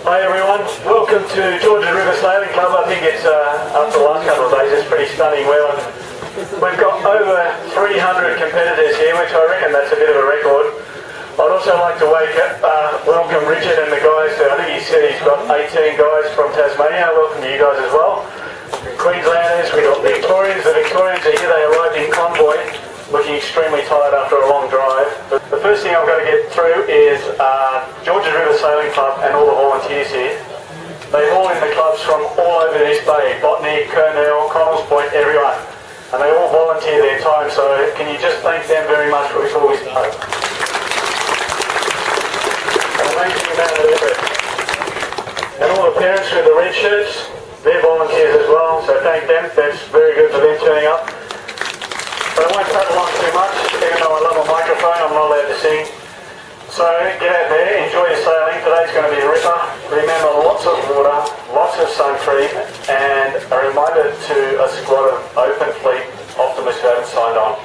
Hi everyone, welcome to Georges River Sailing Club. I think it's, after the last couple of days, it's pretty stunning weather. We've got over 300 competitors here, which I reckon that's a bit of a record. I'd also like to welcome Richard and the guys. I think he said he's got 18 guys from Tasmania. Welcome to you guys as well. Queenslanders, we've got Victorians. The Victorians are here, they arrived in convoy, looking extremely tired after a long drive. But the first thing I've got to get through is Georges River Sailing Club and all the volunteers here. They've all in the clubs from all over this bay, Botany, Kurnell, Connells Point, everyone. And they all volunteer their time, so can you just thank them very much before we start? And thank you, man, and all the parents with the red shirts, they're volunteers as well, so thank them. That's very good for them turning up. But I won't cut along too much, even though I love a microphone, I'm not allowed to sing. So get out there, enjoy your sailing. Today's going to be a ripper. Remember, lots of water, lots of sun cream, and a reminder to a squad of open fleet optimists who haven't signed on.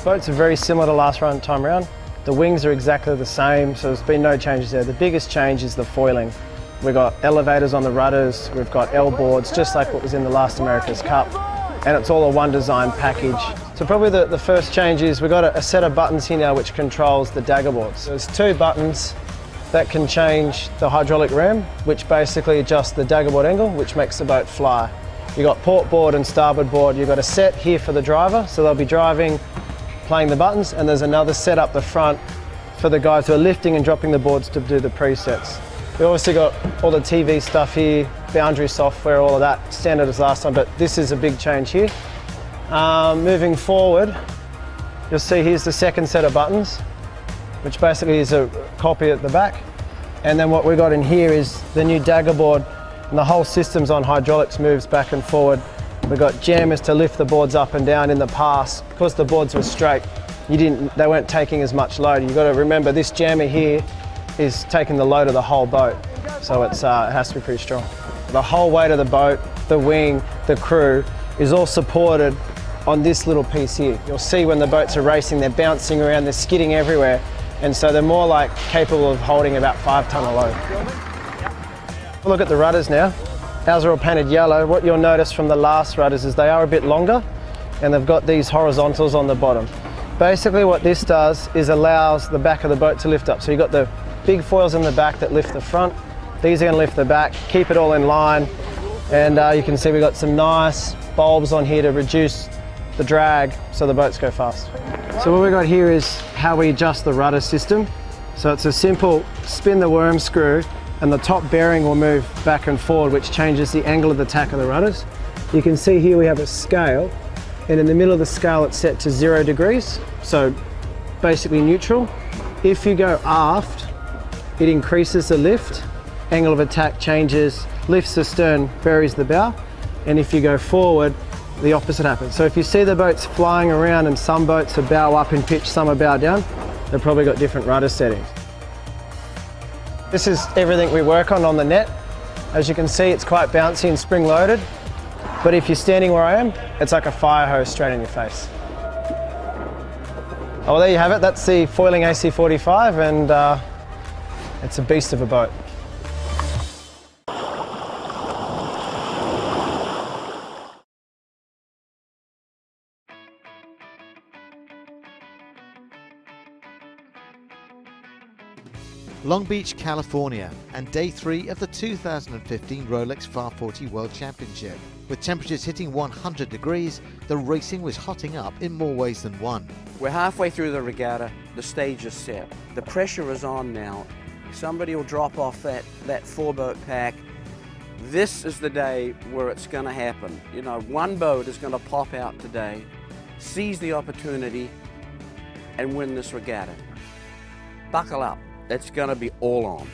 Boats are very similar to last time around. The wings are exactly the same, so there's been no changes there. The biggest change is the foiling. We've got elevators on the rudders, we've got L boards, just like what was in the last America's Cup, and it's all a one design package. So probably the first change is we've got a set of buttons here now which controls the dagger boards. So there's two buttons that can change the hydraulic ram, which basically adjusts the dagger board angle, which makes the boat fly. You've got port board and starboard board. You've got a set here for the driver, so they'll be driving, playing the buttons, and there's another set up the front for the guys who are lifting and dropping the boards to do the presets. We obviously got all the TV stuff here, boundary software, all of that, standard as last time, but this is a big change here. Moving forward, you'll see here's the second set of buttons, which basically is a copy at the back. And then what we got in here is the new dagger board, and the whole system's on hydraulics, moves back and forward. We've got jammers to lift the boards up and down. In the past, because the boards were straight, they weren't taking as much load. You've got to remember this jammer here is taking the load of the whole boat, so it has to be pretty strong. The whole weight of the boat, the wing, the crew is all supported on this little piece here. You'll see when the boats are racing, they're bouncing around, they're skidding everywhere, and so they're more like capable of holding about 5 tonne of load. Look at the rudders now. Ours are all painted yellow. What you'll notice from the last rudders is they are a bit longer, and they've got these horizontals on the bottom. Basically what this does is allows the back of the boat to lift up. So you've got the big foils in the back that lift the front. These are going to lift the back, keep it all in line, and you can see we've got some nice bulbs on here to reduce the drag so the boats go fast. So what we've got here is how we adjust the rudder system. So it's a simple spin the worm screw, and the top bearing will move back and forward, which changes the angle of the tack of the rudders. You can see here we have a scale, and in the middle of the scale it's set to 0 degrees, so basically neutral. If you go aft, it increases the lift, angle of attack changes, lifts the stern, buries the bow, and if you go forward, the opposite happens. So if you see the boats flying around and some boats are bow up in pitch, some are bow down, they've probably got different rudder settings. This is everything we work on the net. As you can see, it's quite bouncy and spring loaded, but if you're standing where I am, it's like a fire hose straight in your face. Oh, well, there you have it. That's the foiling AC45, and it's a beast of a boat. Long Beach, California, and day 3 of the 2015 Rolex Farr 40 World Championship. With temperatures hitting 100 degrees, the racing was hotting up in more ways than one. We're halfway through the regatta, the stage is set. The pressure is on now. Somebody will drop off that 4-boat pack. This is the day where it's going to happen. You know, one boat is going to pop out today, seize the opportunity, and win this regatta. Buckle up. It's going to be all on.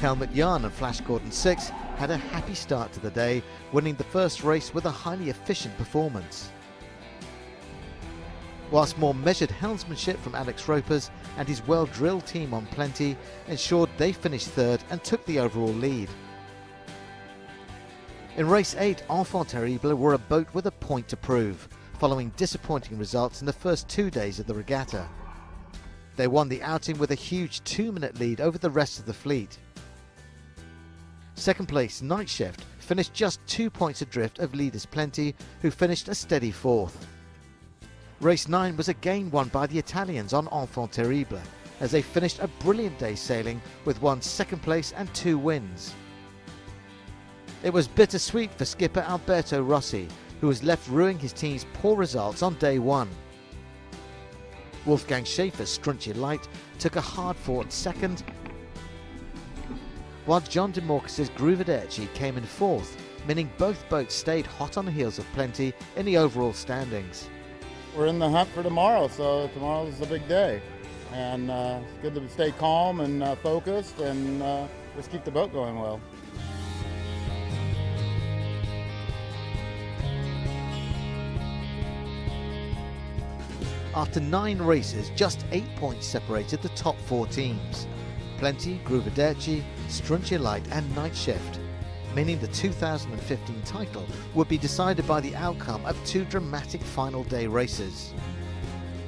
Helmut Jahn and Flash Gordon 6 had a happy start to the day, winning the first race with a highly efficient performance. Whilst more measured helmsmanship from Alex Ropers and his well-drilled team on Plenty ensured they finished third and took the overall lead. In race 8, Enfant Terrible were a boat with a point to prove, following disappointing results in the first 2 days of the regatta. They won the outing with a huge 2-minute lead over the rest of the fleet. Second place, Night Shift, finished just 2 points adrift of leaders Plenty, who finished a steady 4th. Race 9 was again won by the Italians on Enfant Terrible, as they finished a brilliant day sailing with 1 second place and 2 wins. It was bittersweet for skipper Alberto Rossi, who was left ruining his team's poor results on day 1. Wolfgang Schaefer's Strunchy Light took a hard-fought second, while John DeMorcus's Gruvederci came in 4th, meaning both boats stayed hot on the heels of Plenty in the overall standings. We're in the hunt for tomorrow, so tomorrow's a big day. And it's good to stay calm and focused and just keep the boat going well. After 9 races, just 8 points separated the top 4 teams. Plenty, Gruvederci, Strunchy Light and Night Shift, meaning the 2015 title would be decided by the outcome of 2 dramatic final day races.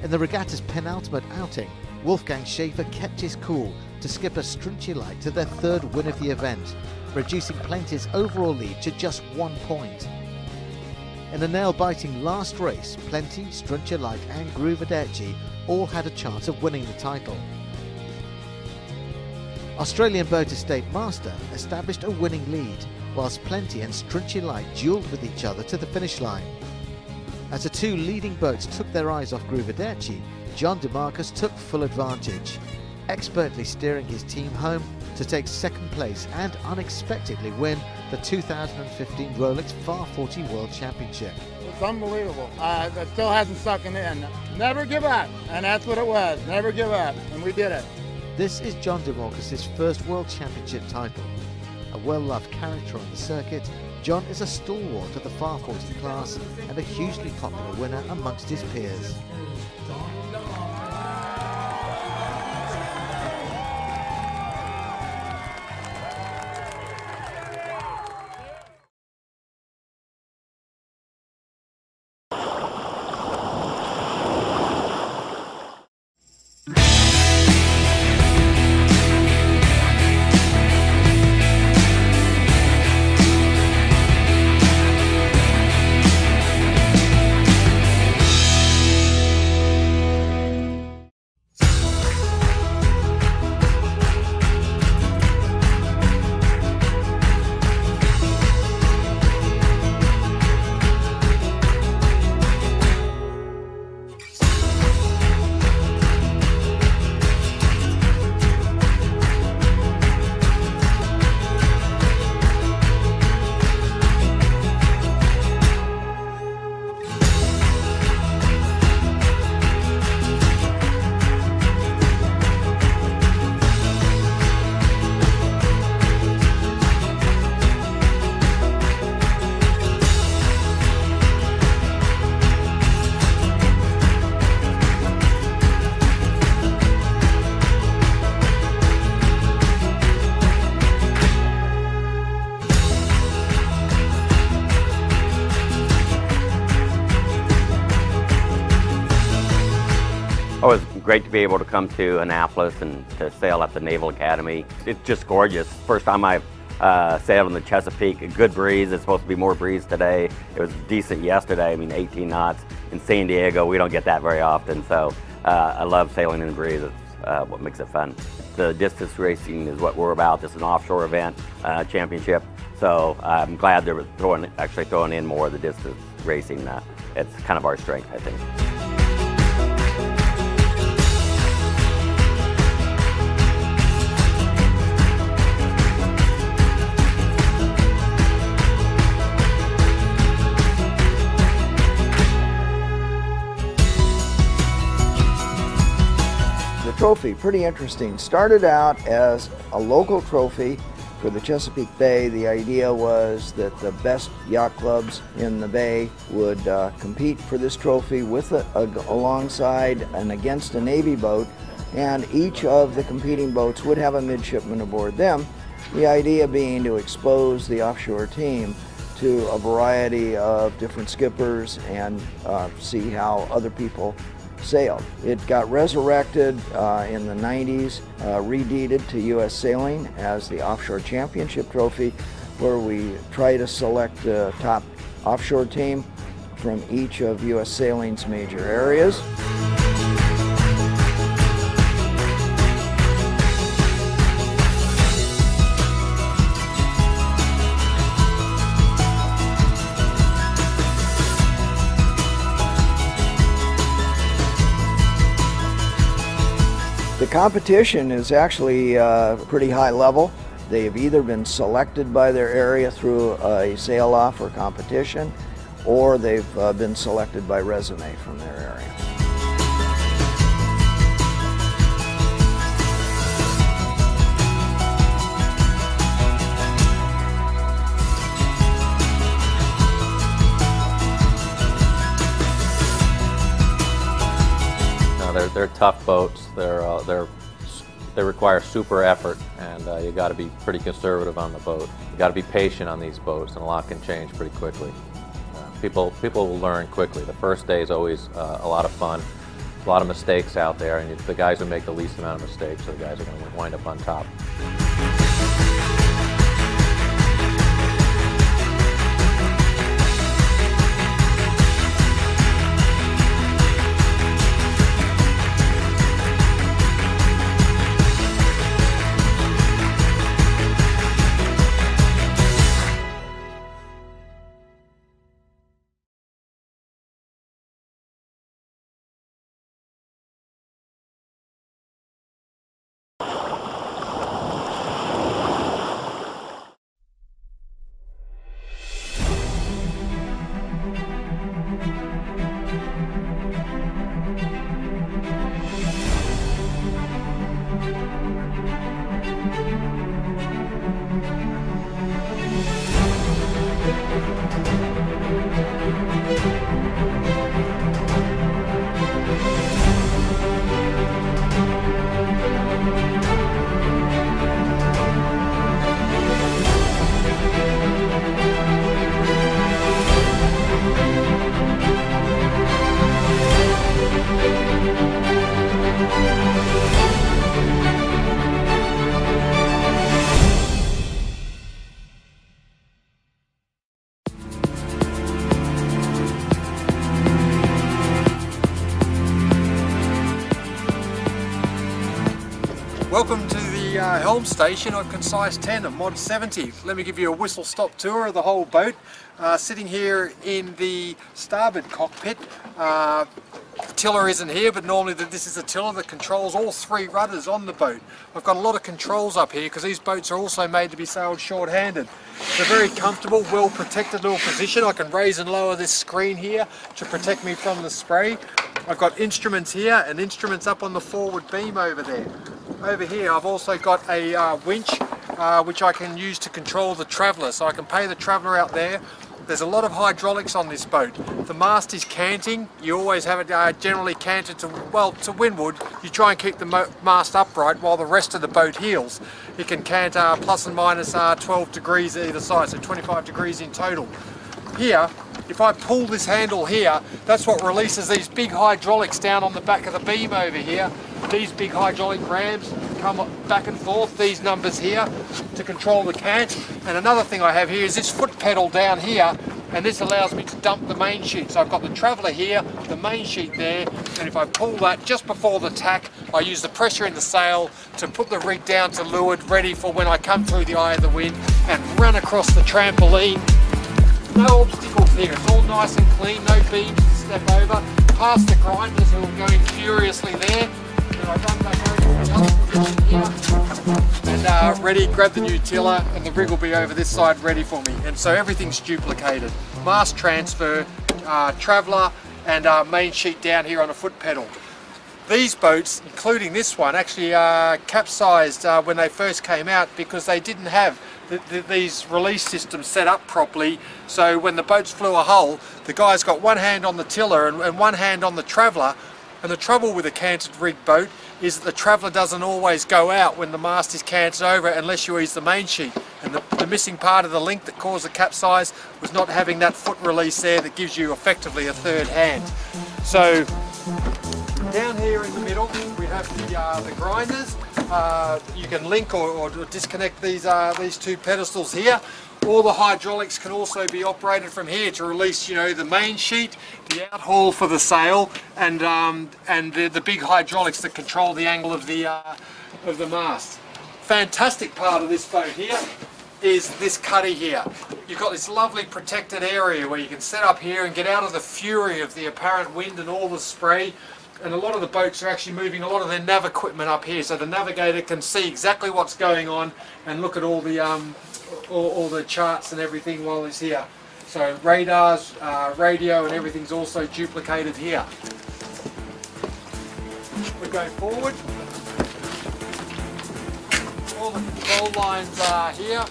In the regatta's penultimate outing, Wolfgang Schaefer kept his cool to skipper Strunchy Light to their 3rd win of the event, reducing Plenty's overall lead to just 1 point. In a nail-biting last race, Plenty, Strunchy Light and Gruvederci all had a chance of winning the title. Australian boat Estate Master established a winning lead, whilst Plenty and Strunchy Light duelled with each other to the finish line. As the 2 leading boats took their eyes off Gruvederci, John DeMarcus took full advantage. expertly steering his team home to take second place and unexpectedly win the 2015 Rolex Farr 40 World Championship. It's unbelievable. That still hasn't sunk in. Never give up, and that's what it was. Never give up, and we did it. This is John DeMarcus' first World Championship title. A well-loved character on the circuit, John is a stalwart of the Farr 40 class and a hugely popular winner amongst his peers. Oh, it was great to be able to come to Annapolis and to sail at the Naval Academy. It's just gorgeous. First time I've sailed in the Chesapeake. A good breeze. It's supposed to be more breeze today. It was decent yesterday. I mean, 18 knots. In San Diego, we don't get that very often. So I love sailing in the breeze. It's what makes it fun. The distance racing is what we're about. This is an offshore event, championship. So I'm glad they're actually throwing in more of the distance racing. It's kind of our strength, I think. Trophy, pretty interesting. Started out as a local trophy for the Chesapeake Bay. The idea was that the best yacht clubs in the bay would compete for this trophy with alongside and against a Navy boat, and each of the competing boats would have a midshipman aboard them. The idea being to expose the offshore team to a variety of different skippers and see how other people sailed. It got resurrected in the 90s, redeeded to US Sailing as the Offshore Championship Trophy, where we try to select the top offshore team from each of US Sailing's major areas. The competition is actually pretty high level. They've either been selected by their area through a sail-off or competition, or they've been selected by resume from their area. They're tough boats. They require super effort, and you got to be pretty conservative on the boat. You got to be patient on these boats, and a lot can change pretty quickly. People will learn quickly. The first day is always a lot of fun. A lot of mistakes out there, and the guys who make the least amount of mistakes are the guys who are going to wind up on top. Welcome to the helm station of Concise 10 of Mod 70. Let me give you a whistle-stop tour of the whole boat. Sitting here in the starboard cockpit. The tiller isn't here, but normally this is a tiller that controls all 3 rudders on the boat. I've got a lot of controls up here because these boats are also made to be sailed short-handed. It's a very comfortable, well-protected little position. I can raise and lower this screen here to protect me from the spray. I've got instruments here and instruments up on the forward beam over there. Over here I've also got a winch which I can use to control the traveller, so I can pay the traveller out there. There's a lot of hydraulics on this boat. The mast is canting. You always have it generally canted to windward. You try and keep the mast upright while the rest of the boat heels. It can cant plus and minus 12 degrees either side, so 25 degrees in total. Here, if I pull this handle here, that's what releases these big hydraulics down on the back of the beam over here. These big hydraulic rams come back and forth, these numbers here, to control the cant. And another thing I have here is this foot pedal down here, and this allows me to dump the main sheet. So I've got the traveller here, the main sheet there, and if I pull that just before the tack, I use the pressure in the sail to put the rig down to leeward, ready for when I come through the eye of the wind and run across the trampoline. No obstacles here, it's all nice and clean, no beams to step over. Past the grinders who are going furiously there. And I run back over to the other position here. And ready, grab the new tiller, and the rig will be over this side ready for me. And so everything's duplicated. Mast transfer, traveller, and main sheet down here on a foot pedal. These boats, including this one, actually capsized when they first came out because they didn't have these release systems set up properly. So when the boats flew a hull, the guy's got one hand on the tiller and one hand on the traveller. And the trouble with a canted rig boat is that the traveller doesn't always go out when the mast is canted over unless you ease the main sheet. And the missing part of the link that caused the capsize was not having that foot release there that gives you effectively a third hand. So down here in the middle we have the grinders. You can link or disconnect these 2 pedestals here. All the hydraulics can also be operated from here to release, you know, the main sheet, the outhaul for the sail, and the big hydraulics that control the angle of the mast. Fantastic part of this boat here is this cuddy here. You've got this lovely protected area where you can set up here and get out of the fury of the apparent wind and all the spray. And a lot of the boats are actually moving a lot of their nav equipment up here, so the navigator can see exactly what's going on and look at all the charts and everything while he's here. So radars, radio, and everything's also duplicated here. We go forward. All the control lines are here.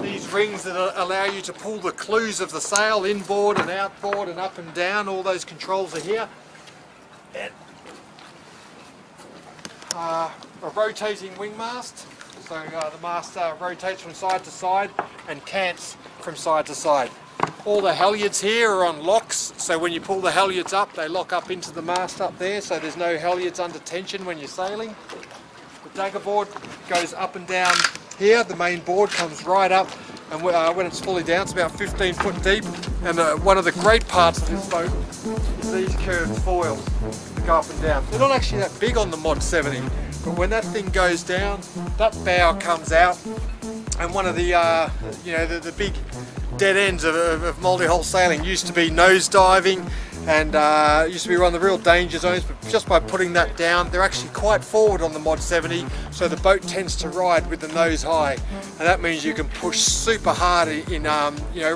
These rings that allow you to pull the clews of the sail inboard and outboard and up and down, all those controls are here. And a rotating wing mast, so the mast rotates from side to side and cants from side to side. All the halyards here are on locks, so when you pull the halyards up they lock up into the mast up there, so there's no halyards under tension when you're sailing. The dagger board goes up and down here, the main board comes right up, and when it's fully down it's about 15 foot deep. And one of the great parts of this boat is these curved foils that go up and down. They're not actually that big on the Mod 70, but when that thing goes down, that bow comes out, and one of the the big dead ends of multi-hull sailing used to be nose diving, and used to be one of the real danger zones, but just by putting that down, they're actually quite forward on the Mod 70, so the boat tends to ride with the nose high, and that means you can push super hard in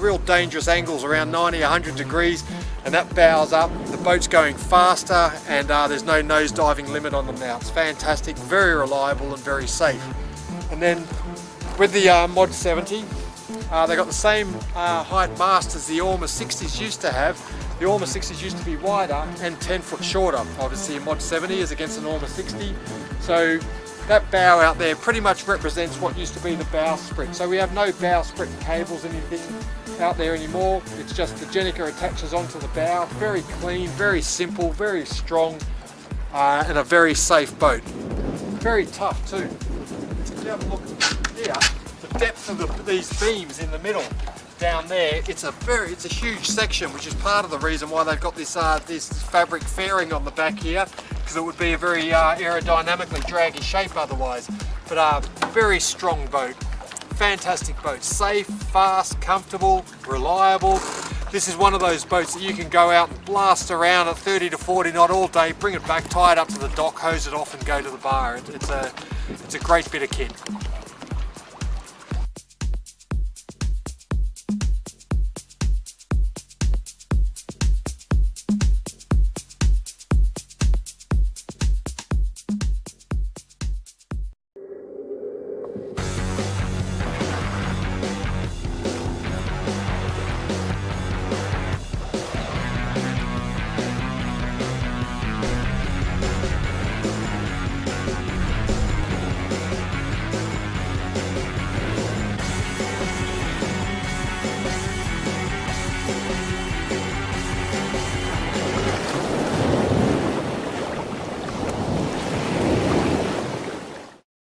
real dangerous angles around 90, 100 degrees, and that bows up, the boat's going faster, and there's no nose diving limit on them now. It's fantastic, very reliable and very safe. And then with the Mod 70, they got the same height mast as the Orma 60s used to have. The Orma 60s used to be wider and 10 foot shorter. Obviously a Mod 70 is against an Orma 60. So that bow out there pretty much represents what used to be the bow sprit. So we have no bow sprit cables, anything out there anymore. It's just the Jenica attaches onto the bow. Very clean, very simple, very strong, and a very safe boat. Very tough too. If you have a look here, the depth of these beams in the middle down there, it's a huge section, which is part of the reason why they've got this fabric fairing on the back here, because it would be a very aerodynamically draggy shape otherwise. But very strong boat, fantastic boat, safe, fast, comfortable, reliable. This is one of those boats that you can go out and blast around at 30 to 40 knot all day, bring it back, tie it up to the dock, hose it off and go to the bar. It's a great bit of kit.